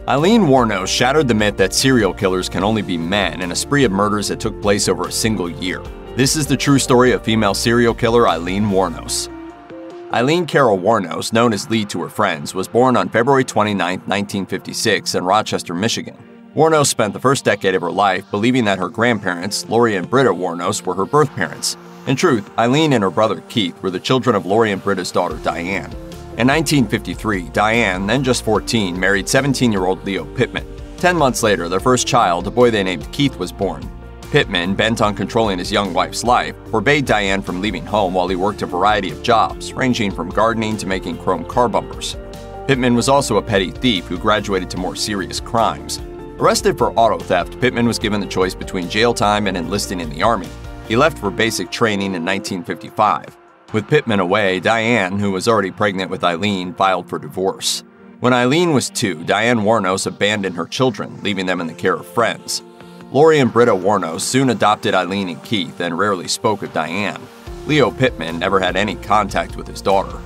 Aileen Wuornos shattered the myth that serial killers can only be men in a spree of murders that took place over a single year. This is the true story of female serial killer Aileen Wuornos. Aileen Carol Wuornos, known as Lee to her friends, was born on February 29, 1956 in Rochester, Michigan. Wuornos spent the first decade of her life believing that her grandparents, Lori and Britta Wuornos, were her birth parents. In truth, Aileen and her brother Keith were the children of Lori and Britta's daughter Diane. In 1953, Diane, then just 14, married 17-year-old Leo Pittman. 10 months later, their first child, a boy they named Keith, was born. Pittman, bent on controlling his young wife's life, forbade Diane from leaving home while he worked a variety of jobs, ranging from gardening to making chrome car bumpers. Pittman was also a petty thief who graduated to more serious crimes. Arrested for auto theft, Pittman was given the choice between jail time and enlisting in the Army. He left for basic training in 1955. With Pittman away, Diane, who was already pregnant with Aileen, filed for divorce. When Aileen was 2, Diane Wuornos abandoned her children, leaving them in the care of friends. Lori and Britta Wuornos soon adopted Aileen and Keith and rarely spoke of Diane. Leo Pittman never had any contact with his daughter.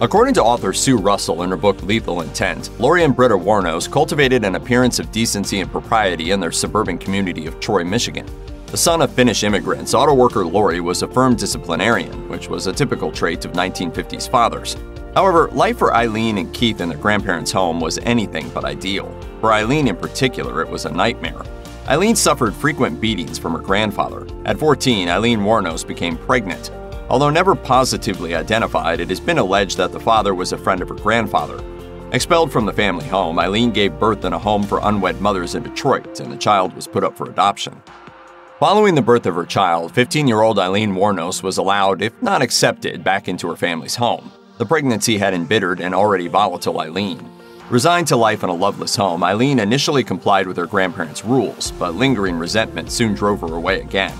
According to author Sue Russell in her book Lethal Intent, Lori and Britta Wuornos cultivated an appearance of decency and propriety in their suburban community of Troy, Michigan. The son of Finnish immigrants, auto worker Lori was a firm disciplinarian, which was a typical trait of 1950s fathers. However, life for Aileen and Keith in their grandparents' home was anything but ideal. For Aileen in particular, it was a nightmare. Aileen suffered frequent beatings from her grandfather. At 14, Aileen Wuornos became pregnant. Although never positively identified, it has been alleged that the father was a friend of her grandfather. Expelled from the family home, Aileen gave birth in a home for unwed mothers in Detroit, and the child was put up for adoption. Following the birth of her child, 15-year-old Aileen Wuornos was allowed, if not accepted, back into her family's home. The pregnancy had embittered an already volatile Aileen. Resigned to life in a loveless home, Aileen initially complied with her grandparents' rules, but lingering resentment soon drove her away again.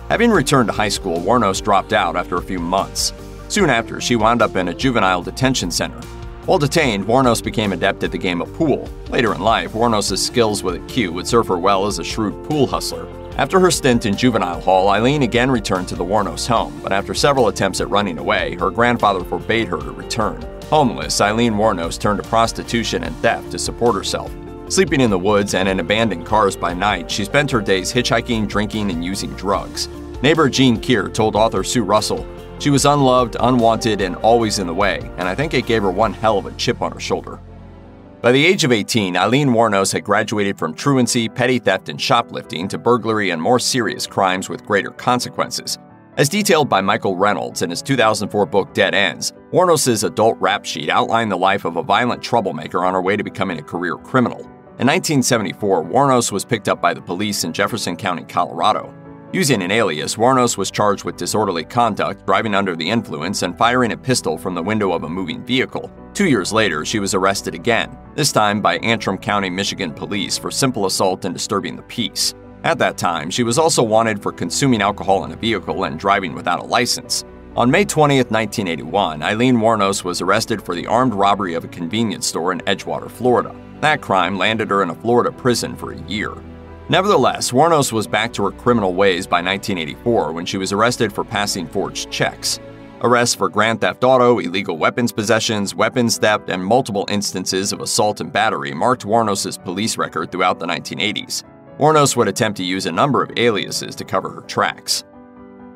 Having returned to high school, Wuornos dropped out after a few months. Soon after, she wound up in a juvenile detention center. While detained, Wuornos became adept at the game of pool. Later in life, Wuornos' skills with a cue would serve her well as a shrewd pool hustler. After her stint in juvenile hall, Aileen again returned to the Wuornos home, but after several attempts at running away, her grandfather forbade her to return. Homeless, Aileen Wuornos turned to prostitution and theft to support herself. Sleeping in the woods and in abandoned cars by night, she spent her days hitchhiking, drinking, and using drugs. Neighbor Jean Keir told author Sue Russell, "She was unloved, unwanted, and always in the way, and I think it gave her one hell of a chip on her shoulder." By the age of 18, Aileen Wuornos had graduated from truancy, petty theft, and shoplifting to burglary and more serious crimes with greater consequences. As detailed by Michael Reynolds in his 2004 book Dead Ends, Wuornos' adult rap sheet outlined the life of a violent troublemaker on her way to becoming a career criminal. In 1974, Wuornos was picked up by the police in Jefferson County, Colorado. Using an alias, Wuornos was charged with disorderly conduct, driving under the influence, and firing a pistol from the window of a moving vehicle. 2 years later, she was arrested again, this time by Antrim County, Michigan police for simple assault and disturbing the peace. At that time, she was also wanted for consuming alcohol in a vehicle and driving without a license. On May 20, 1981, Aileen Wuornos was arrested for the armed robbery of a convenience store in Edgewater, Florida. That crime landed her in a Florida prison for a year. Nevertheless, Wuornos was back to her criminal ways by 1984 when she was arrested for passing forged checks. Arrests for grand theft auto, illegal weapons possessions, weapons theft, and multiple instances of assault and battery marked Wuornos' police record throughout the 1980s. Wuornos would attempt to use a number of aliases to cover her tracks.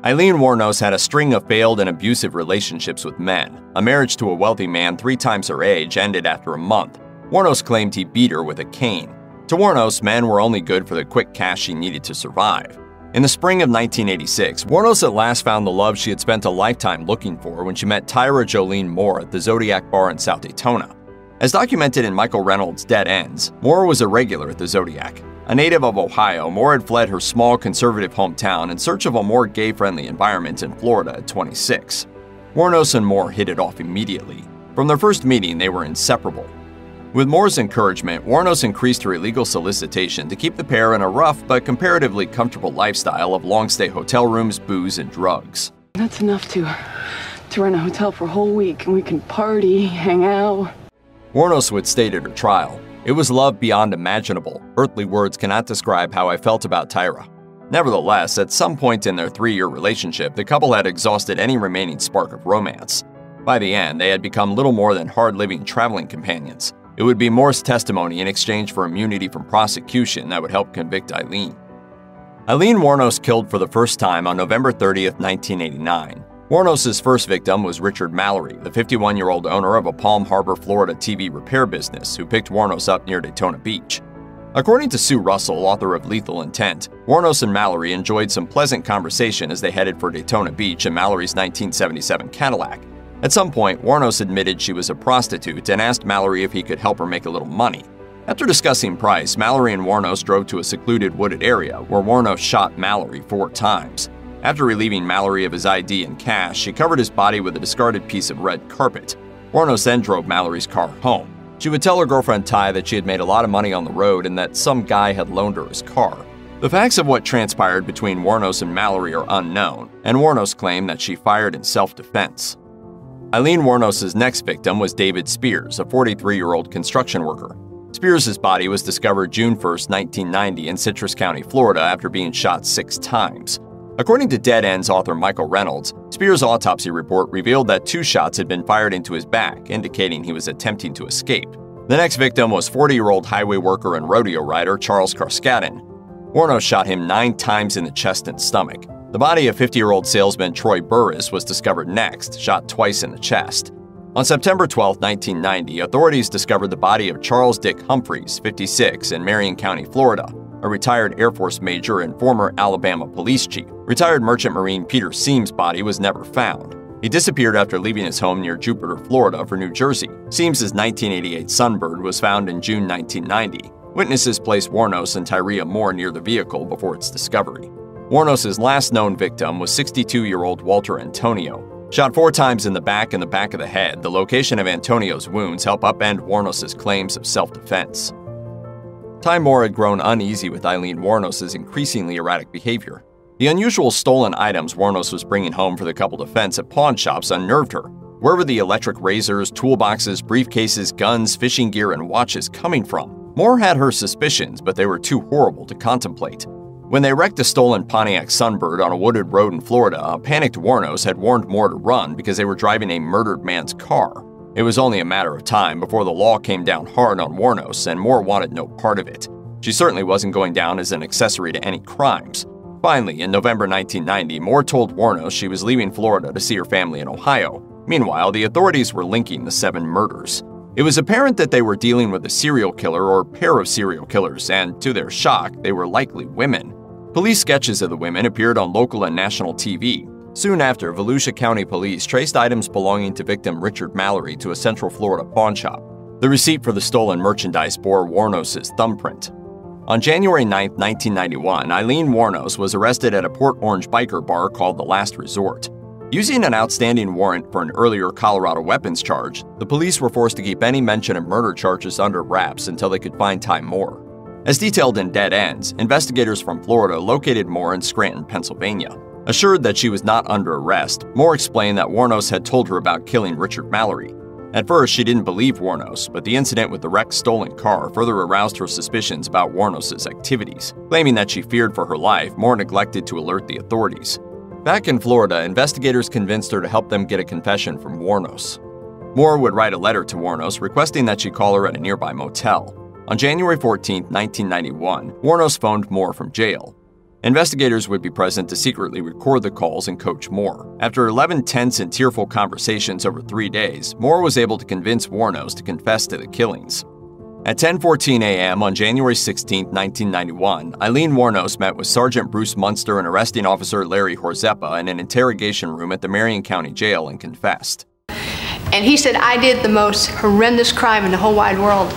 Aileen Wuornos had a string of failed and abusive relationships with men. A marriage to a wealthy man 3 times her age ended after a month. Wuornos claimed he beat her with a cane. To Wuornos, men were only good for the quick cash she needed to survive. In the spring of 1986, Wuornos at last found the love she had spent a lifetime looking for when she met Tyra Jolene Moore at the Zodiac Bar in South Daytona. As documented in Michael Reynolds' Dead Ends, Moore was a regular at the Zodiac. A native of Ohio, Moore had fled her small conservative hometown in search of a more gay-friendly environment in Florida at 26. Wuornos and Moore hit it off immediately. From their first meeting, they were inseparable. With Moore's encouragement, Wuornos increased her illegal solicitation to keep the pair in a rough but comparatively comfortable lifestyle of long-stay hotel rooms, booze, and drugs. That's enough to rent a hotel for a whole week, and we can party, hang out. Wuornos would state at her trial, "It was love beyond imaginable. Earthly words cannot describe how I felt about Tyra." Nevertheless, at some point in their 3-year relationship, the couple had exhausted any remaining spark of romance. By the end, they had become little more than hard-living traveling companions. It would be Moore's testimony in exchange for immunity from prosecution that would help convict Aileen. Aileen Wuornos killed for the first time on November 30, 1989. Wuornos' first victim was Richard Mallory, the 51-year-old owner of a Palm Harbor, Florida TV repair business who picked Wuornos up near Daytona Beach. According to Sue Russell, author of Lethal Intent, Wuornos and Mallory enjoyed some pleasant conversation as they headed for Daytona Beach in Mallory's 1977 Cadillac. At some point, Wuornos admitted she was a prostitute and asked Mallory if he could help her make a little money. After discussing price, Mallory and Wuornos drove to a secluded wooded area where Wuornos shot Mallory 4 times. After relieving Mallory of his ID and cash, she covered his body with a discarded piece of red carpet. Wuornos then drove Mallory's car home. She would tell her girlfriend Ty that she had made a lot of money on the road and that some guy had loaned her his car. The facts of what transpired between Wuornos and Mallory are unknown, and Wuornos claimed that she fired in self-defense. Aileen Wuornos' next victim was David Spears, a 43-year-old construction worker. Spears' body was discovered June 1, 1990 in Citrus County, Florida after being shot 6 times. According to Dead End's author Michael Reynolds, Spears' autopsy report revealed that 2 shots had been fired into his back, indicating he was attempting to escape. The next victim was 40-year-old highway worker and rodeo rider Charles Carskadden. Wuornos shot him 9 times in the chest and stomach. The body of 50-year-old salesman Troy Burris was discovered next, shot twice in the chest. On September 12, 1990, authorities discovered the body of Charles Dick Humphreys, 56, in Marion County, Florida, a retired Air Force major and former Alabama police chief. Retired Merchant Marine Peter Seams' body was never found. He disappeared after leaving his home near Jupiter, Florida for New Jersey. Seams' 1988 Sunbird was found in June 1990. Witnesses placed Wuornos and Tyria Moore near the vehicle before its discovery. Wuornos' last known victim was 62-year-old Walter Antonio. Shot 4 times in the back and the back of the head, the location of Antonio's wounds help upend Wuornos' claims of self-defense. Ty Moore had grown uneasy with Aileen Wuornos' increasingly erratic behavior. The unusual stolen items Wuornos was bringing home for the couple to fence at pawn shops unnerved her. Where were the electric razors, toolboxes, briefcases, guns, fishing gear, and watches coming from? Moore had her suspicions, but they were too horrible to contemplate. When they wrecked a stolen Pontiac Sunbird on a wooded road in Florida, a panicked Wuornos had warned Moore to run because they were driving a murdered man's car. It was only a matter of time before the law came down hard on Wuornos, and Moore wanted no part of it. She certainly wasn't going down as an accessory to any crimes. Finally, in November 1990, Moore told Wuornos she was leaving Florida to see her family in Ohio. Meanwhile, the authorities were linking the 7 murders. It was apparent that they were dealing with a serial killer or pair of serial killers, and to their shock, they were likely women. Police sketches of the women appeared on local and national TV. Soon after, Volusia County Police traced items belonging to victim Richard Mallory to a Central Florida pawn shop. The receipt for the stolen merchandise bore Wuornos' thumbprint. On January 9, 1991, Aileen Wuornos was arrested at a Port Orange biker bar called The Last Resort. Using an outstanding warrant for an earlier Colorado weapons charge, the police were forced to keep any mention of murder charges under wraps until they could find Ty Moore. As detailed in Dead Ends, investigators from Florida located Moore in Scranton, Pennsylvania. Assured that she was not under arrest, Moore explained that Wuornos had told her about killing Richard Mallory. At first, she didn't believe Wuornos, but the incident with the wrecked stolen car further aroused her suspicions about Wuornos' activities. Claiming that she feared for her life, Moore neglected to alert the authorities. Back in Florida, investigators convinced her to help them get a confession from Wuornos. Moore would write a letter to Wuornos requesting that she call her at a nearby motel. On January 14, 1991, Wuornos phoned Moore from jail. Investigators would be present to secretly record the calls and coach Moore. After 11 tense and tearful conversations over 3 days, Moore was able to convince Wuornos to confess to the killings. At 10:14 a.m. on January 16, 1991, Aileen Wuornos met with Sergeant Bruce Munster and Arresting Officer Larry Horzeppa in an interrogation room at the Marion County Jail and confessed. And he said, I did the most horrendous crime in the whole wide world.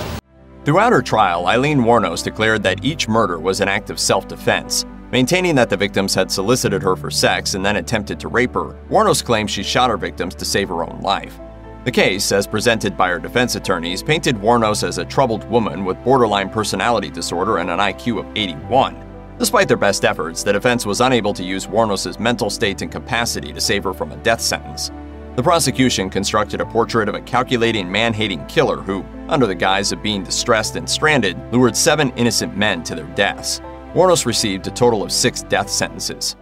Throughout her trial, Aileen Wuornos declared that each murder was an act of self-defense. Maintaining that the victims had solicited her for sex and then attempted to rape her, Wuornos claimed she shot her victims to save her own life. The case, as presented by her defense attorneys, painted Wuornos as a troubled woman with borderline personality disorder and an IQ of 81. Despite their best efforts, the defense was unable to use Wuornos' mental state and capacity to save her from a death sentence. The prosecution constructed a portrait of a calculating, man-hating killer who, under the guise of being distressed and stranded, lured 7 innocent men to their deaths. Wuornos received a total of 6 death sentences.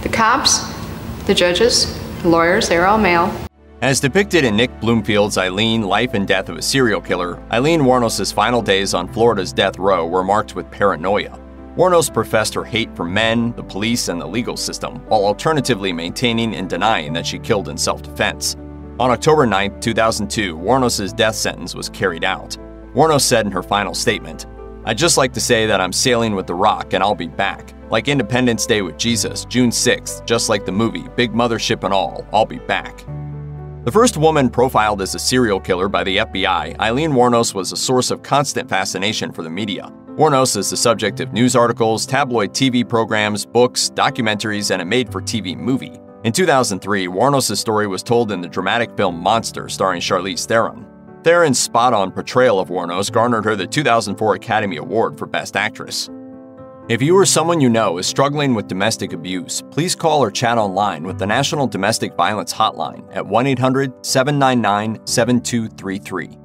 The cops, the judges, the lawyers, they were all male. As depicted in Nick Bloomfield's Eileen, Life and Death of a Serial Killer, Aileen Wuornos' final days on Florida's death row were marked with paranoia. Wuornos professed her hate for men, the police, and the legal system, while alternatively maintaining and denying that she killed in self-defense. On October 9, 2002, Wuornos' death sentence was carried out. Wuornos said in her final statement, "I'd just like to say that I'm sailing with the Rock and I'll be back. Like Independence Day with Jesus, June 6th, just like the movie, big mothership and all, I'll be back." The first woman profiled as a serial killer by the FBI, Aileen Wuornos was a source of constant fascination for the media. Wuornos is the subject of news articles, tabloid TV programs, books, documentaries, and a made-for-TV movie. In 2003, Wuornos' story was told in the dramatic film Monster, starring Charlize Theron. Theron's spot-on portrayal of Wuornos garnered her the 2004 Academy Award for Best Actress. If you or someone you know is struggling with domestic abuse, please call or chat online with the National Domestic Violence Hotline at 1-800-799-7233.